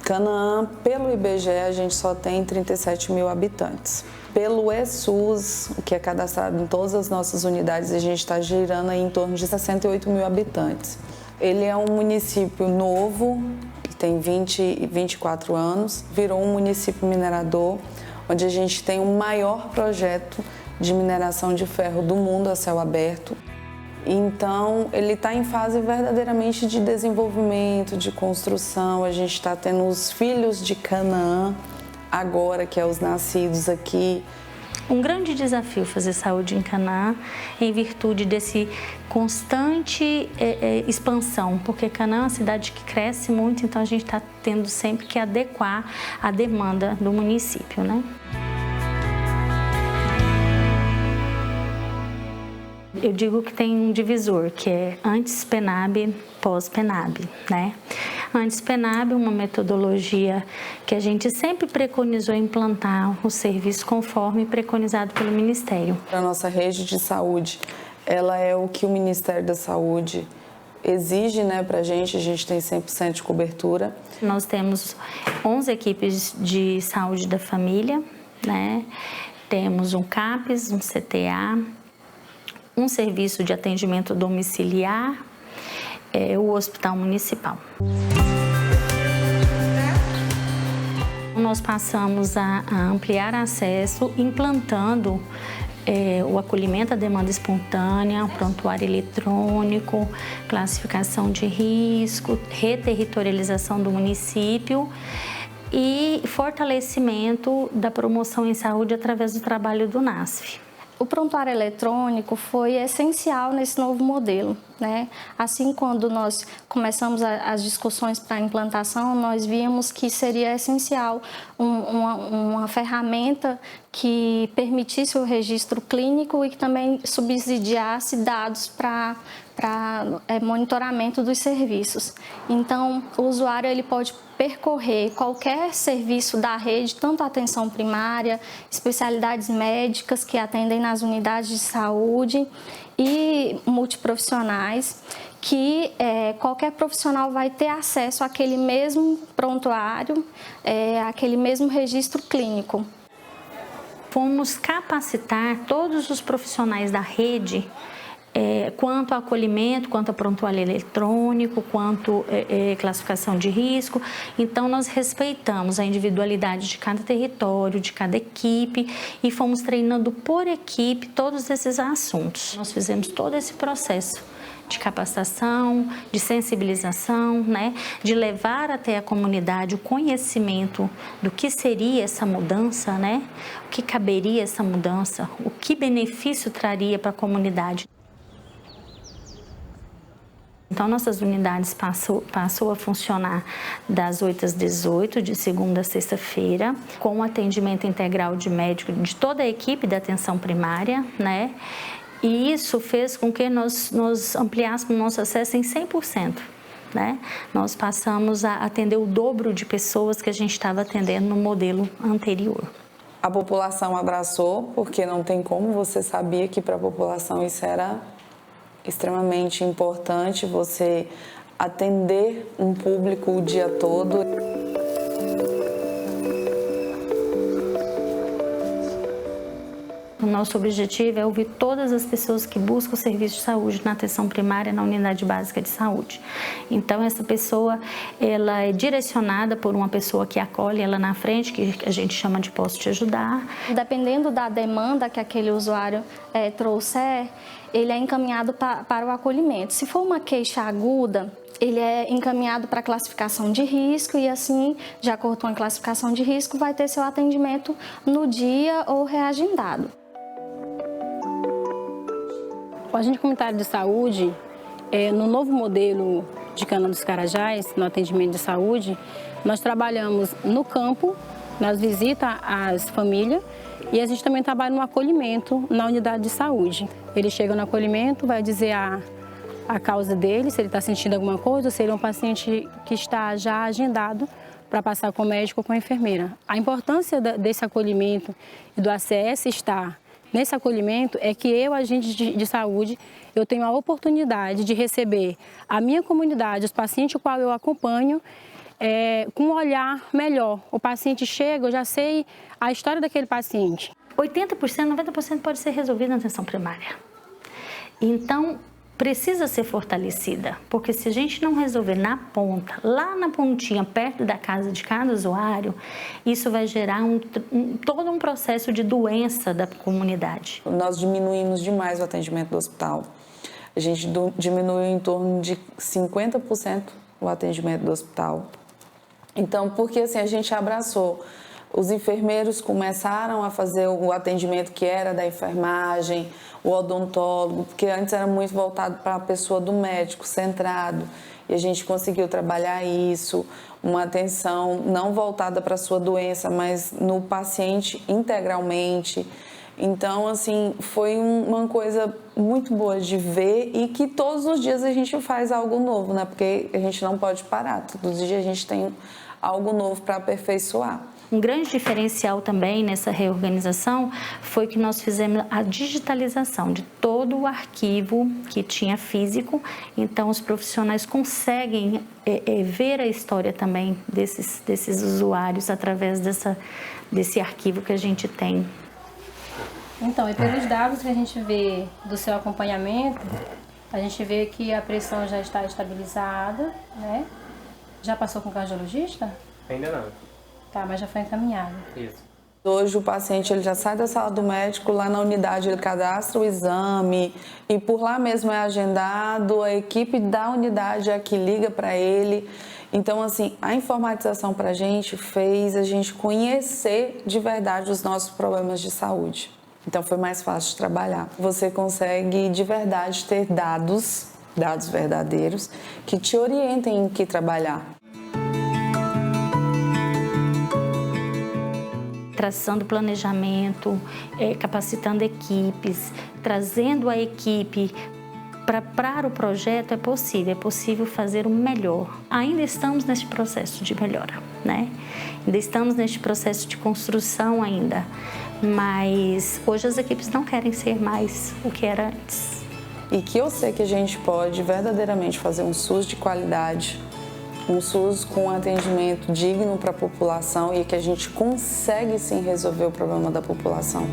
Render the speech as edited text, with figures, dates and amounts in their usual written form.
Canaã, pelo IBGE, a gente só tem 37 mil habitantes. Pelo ESUS, que é cadastrado em todas as nossas unidades, a gente está girando aí em torno de 68 mil habitantes. Ele é um município novo, tem 24 anos, virou um município minerador, onde a gente tem o maior projeto de mineração de ferro do mundo a céu aberto. Então, ele está em fase verdadeiramente de desenvolvimento, de construção. A gente está tendo os filhos de Canaã agora, que é os nascidos aqui. Um grande desafio fazer saúde em Canaã em virtude desse constante expansão, porque Canaã é uma cidade que cresce muito, então a gente está tendo sempre que adequar a demanda do município, né? Eu digo que tem um divisor, que é antes PENAB, pós PENAB, né? Antes PENAB, uma metodologia que a gente sempre preconizou implantar o serviço conforme preconizado pelo Ministério. A nossa rede de saúde, ela é o que o Ministério da Saúde exige, né, pra gente, a gente tem 100% de cobertura. Nós temos 11 equipes de saúde da família, né? Temos um CAPS, um CTA, um serviço de atendimento domiciliar, o Hospital Municipal. Nós passamos a ampliar acesso, implantando o acolhimento à demanda espontânea, o prontuário eletrônico, classificação de risco, reterritorialização do município e fortalecimento da promoção em saúde através do trabalho do NASF. O prontuário eletrônico foi essencial nesse novo modelo, né? Assim, quando nós começamos as discussões para a implantação, nós vimos que seria essencial uma ferramenta que permitisse o registro clínico e que também subsidiasse dados para monitoramento dos serviços. Então, o usuário ele pode percorrer qualquer serviço da rede, tanto atenção primária, especialidades médicas que atendem nas unidades de saúde e multiprofissionais, que qualquer profissional vai ter acesso àquele mesmo prontuário, àquele mesmo registro clínico. Fomos capacitar todos os profissionais da rede quanto a acolhimento, quanto a prontuário eletrônico, quanto classificação de risco. Então, nós respeitamos a individualidade de cada território, de cada equipe e fomos treinando por equipe todos esses assuntos. Nós fizemos todo esse processo de capacitação, de sensibilização, né? De levar até a comunidade o conhecimento do que seria essa mudança, né? O que caberia essa mudança, o que benefício traria para a comunidade. Então, nossas unidades passou a funcionar das 8 às 18, de segunda a sexta-feira, com atendimento integral de médico de toda a equipe da atenção primária, né? E isso fez com que nós ampliássemos o nosso acesso em 100%. Né? Nós passamos a atender o dobro de pessoas que a gente estava atendendo no modelo anterior. A população abraçou, porque não tem como, você sabia que para a população isso era extremamente importante, você atender um público o dia todo. O nosso objetivo é ouvir todas as pessoas que buscam o serviço de saúde na atenção primária, na unidade básica de saúde. Então, essa pessoa, ela é direcionada por uma pessoa que acolhe ela na frente, que a gente chama de posso te ajudar. Dependendo da demanda que aquele usuário trouxer, ele é encaminhado para o acolhimento. Se for uma queixa aguda, ele é encaminhado para a classificação de risco e assim, de acordo com a classificação de risco, vai ter seu atendimento no dia ou reagendado. O agente comunitário de saúde, no novo modelo de Canaã dos Carajás, no atendimento de saúde, nós trabalhamos no campo, nas visitas às famílias e a gente também trabalha no acolhimento na unidade de saúde. Ele chega no acolhimento, vai dizer a causa dele, se ele está sentindo alguma coisa, ou se ele é um paciente que está já agendado para passar com o médico ou com a enfermeira. A importância desse acolhimento e do ACS estar nesse acolhimento é que eu, agente de saúde, eu tenho a oportunidade de receber a minha comunidade, os pacientes com qual eu acompanho, com um olhar melhor. O paciente chega, eu já sei a história daquele paciente. 80%, 90% pode ser resolvido na atenção primária. Então, precisa ser fortalecida, porque se a gente não resolver na ponta, lá na pontinha, perto da casa de cada usuário, isso vai gerar todo um processo de doença da comunidade. Nós diminuímos demais o atendimento do hospital. A gente diminuiu em torno de 50% o atendimento do hospital. Então, porque assim, a gente abraçou. Os enfermeiros começaram a fazer o atendimento que era da enfermagem, o odontólogo, porque antes era muito voltado para a pessoa do médico, centrado. E a gente conseguiu trabalhar isso, uma atenção não voltada para a sua doença, mas no paciente integralmente. Então, assim, foi uma coisa muito boa de ver e que todos os dias a gente faz algo novo, né? Porque a gente não pode parar, todos os dias a gente tem algo novo para aperfeiçoar. Um grande diferencial também nessa reorganização foi que nós fizemos a digitalização de todo o arquivo que tinha físico, então os profissionais conseguem ver a história também desses usuários através desse arquivo que a gente tem. Então, e pelos dados que a gente vê do seu acompanhamento, a gente vê que a pressão já está estabilizada, né? Já passou com o cardiologista? Ainda não. Tá, mas já foi encaminhado. Isso. Hoje o paciente ele já sai da sala do médico, lá na unidade ele cadastra o exame e por lá mesmo é agendado, a equipe da unidade é que liga para ele. Então, assim, a informatização para a gente fez a gente conhecer de verdade os nossos problemas de saúde. Então foi mais fácil de trabalhar. Você consegue de verdade ter dados verdadeiros que te orientem em que trabalhar. Traçando planejamento, capacitando equipes, trazendo a equipe para o projeto é possível fazer o melhor. Ainda estamos neste processo de melhora, né? Ainda estamos neste processo de construção ainda, mas hoje as equipes não querem ser mais o que era antes. E que eu sei que a gente pode verdadeiramente fazer um SUS de qualidade, um SUS com atendimento digno para a população e que a gente consegue sim resolver o problema da população.